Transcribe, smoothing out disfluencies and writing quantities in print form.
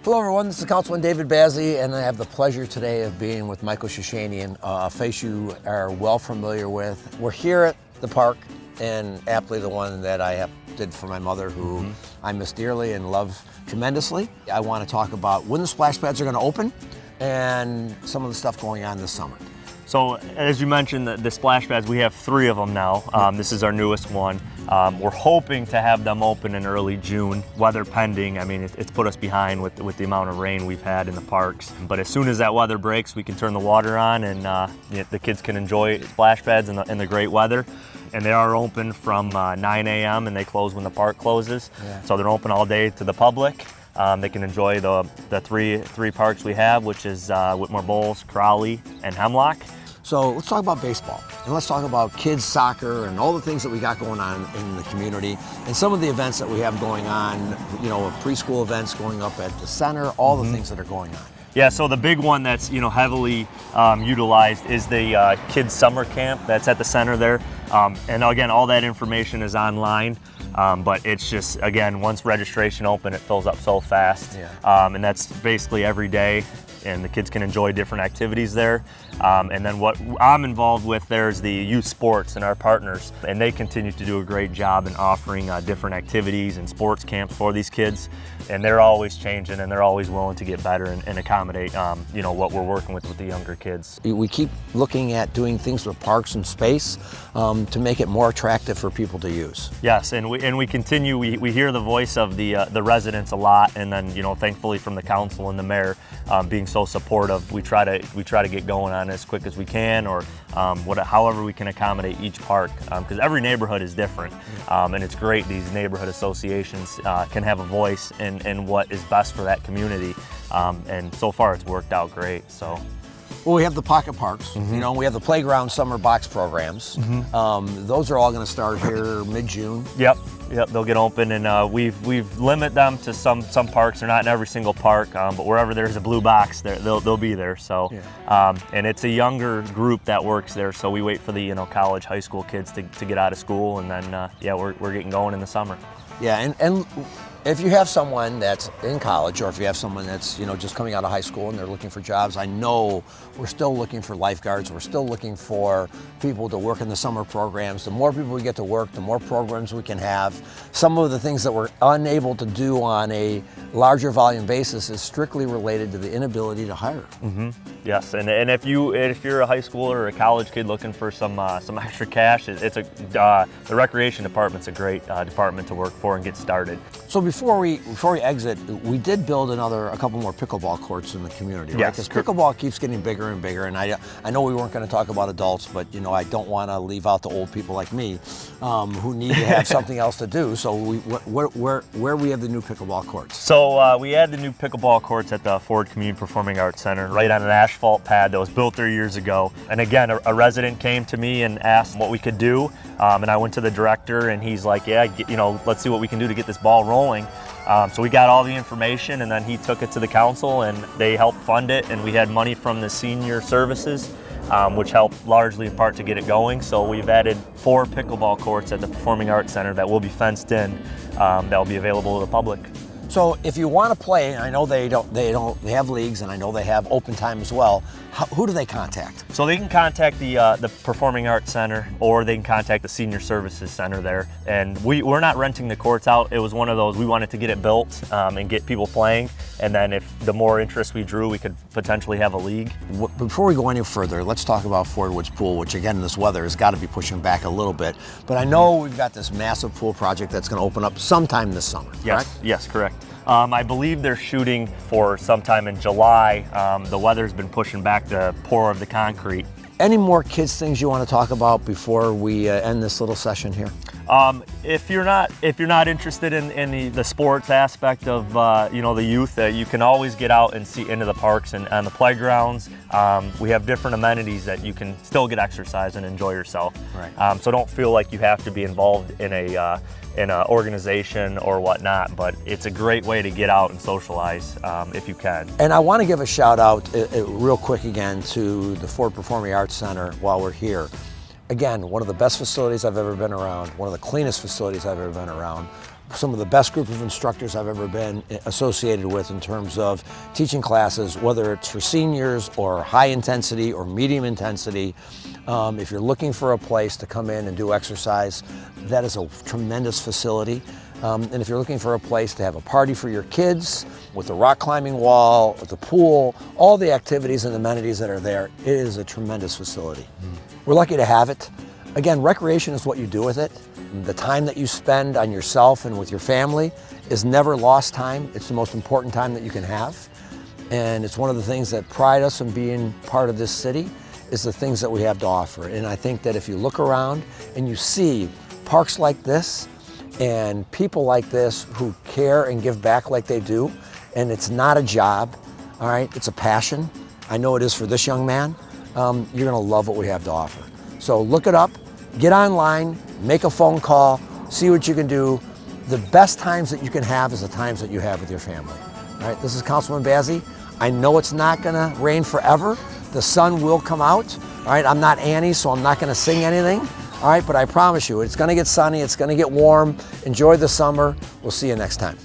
Hello everyone, this is Councilman David Bazzi, and I have the pleasure today of being with Michael Shishanian, a face you are well familiar with. We're here at the park, and aptly the one that I did for my mother, who I miss dearly and love tremendously. I want to talk about when the splash pads are going to open and some of the stuff going on this summer. So as you mentioned, the splash pads, we have 3 of them now. This is our newest one. We're hoping to have them open in early June, weather pending. I mean, it's put us behind with the amount of rain we've had in the parks. But as soon as that weather breaks, we can turn the water on and the kids can enjoy splash pads in the great weather. And they are open from 9 a.m. and they close when the park closes. Yeah. So they're open all day to the public. They can enjoy the three parks we have, which is Whitmore Bowles, Crowley, and Hemlock. So let's talk about baseball, and let's talk about kids soccer and all the things that we got going on in the community, and some of the events that we have going on, you know, preschool events going up at the center, all the things that are going on. Yeah, so the big one that's heavily utilized is the kids summer camp that's at the center there. And again, all that information is online. But it's just, again, once registration open, it fills up so fast. Yeah. And that's basically every day, and the kids can enjoy different activities there. And then what I'm involved with there is the youth sports and our partners, and they continue to do a great job in offering different activities and sports camps for these kids. And they're always changing, and they're always willing to get better and accommodate what we're working with the younger kids. We keep looking at doing things with parks and space to make it more attractive for people to use. Yes, and we continue. We hear the voice of the residents a lot, and then thankfully from the council and the mayor being so supportive, we try to get going on as quick as we can, or however we can accommodate each park, because every neighborhood is different, and it's great these neighborhood associations can have a voice in what is best for that community, and so far it's worked out great. So. Well, we have the pocket parks, we have the playground summer box programs. Those are all going to start here mid-June. Yep, they'll get open, and we've limited them to some parks. They're not in every single park, but wherever there's a blue box, they'll be there. So, and it's a younger group that works there, so we wait for the college, high school kids to get out of school, and then we're getting going in the summer. Yeah, and if you have someone that's in college, or if you have someone that's just coming out of high school and they're looking for jobs, I know we're still looking for lifeguards. We're still looking for people to work in the summer programs. The more people we get to work, the more programs we can have. Some of the things that we're unable to do on a larger volume basis is strictly related to the inability to hire. Yes, and if you're a high schooler or a college kid looking for some extra cash, the recreation department's a great department to work for and get started. So before we exit, we did build a couple more pickleball courts in the community, right? Yes, because pickleball keeps getting bigger and bigger, and I know we weren't going to talk about adults, but I don't want to leave out the old people like me who need to have something else to do. So where we have the new pickleball courts? So we had the new pickleball courts at the Ford Community Performing Arts Center, right on an asphalt pad that was built there years ago. And again, a resident came to me and asked what we could do, and I went to the director, and he's like, yeah, let's see what we can do to get this ball rolling. So we got all the information, and then he took it to the council, and they helped fund it, and we had money from the senior services, which helped largely in part to get it going. So we've added 4 pickleball courts at the Performing Arts Center that will be fenced in, that will be available to the public. So if you want to play, and I know they have leagues, and I know they have open time as well, who do they contact? So they can contact the Performing Arts Center, or they can contact the Senior Services Center there. And we're not renting the courts out. It was one of those, we wanted to get it built and get people playing. And then if the more interest we drew, we could potentially have a league. Before we go any further, let's talk about Ford Woods Pool, which again, this weather has got to be pushing back a little bit. But I know we've got this massive pool project that's going to open up sometime this summer, correct? Yes, correct. I believe they're shooting for sometime in July. The weather's been pushing back the pour of the concrete. Any more kids things you want to talk about before we end this little session here? If you're not interested in the sports aspect of the youth, you can always get out and see into the parks and on the playgrounds. We have different amenities that you can still get exercise and enjoy yourself. Right. So don't feel like you have to be involved in an organization or whatnot, but it's a great way to get out and socialize if you can. And I want to give a shout out real quick again to the Ford Performing Arts Center while we're here. Again, one of the best facilities I've ever been around, one of the cleanest facilities I've ever been around, some of the best group of instructors I've ever been associated with in terms of teaching classes, whether it's for seniors or high intensity or medium intensity. If you're looking for a place to come in and do exercise, that is a tremendous facility. And if you're looking for a place to have a party for your kids, with the rock climbing wall, with the pool, all the activities and amenities that are there, it is a tremendous facility. We're lucky to have it. Again, recreation is what you do with it. The time that you spend on yourself and with your family is never lost time. It's the most important time that you can have. And it's one of the things that pride us in being part of this city is the things that we have to offer. And I think that if you look around and you see parks like this and people like this who care and give back like they do, and it's not a job, all right, it's a passion. I know it is for this young man. You're gonna love what we have to offer. So look it up, get online, make a phone call, see what you can do. The best times that you can have is the times that you have with your family. All right, this is Councilman Bazzi. I know it's not gonna rain forever. The sun will come out. All right, I'm not Annie, so I'm not gonna sing anything. All right, but I promise you, it's gonna get sunny, it's gonna get warm. Enjoy the summer. We'll see you next time.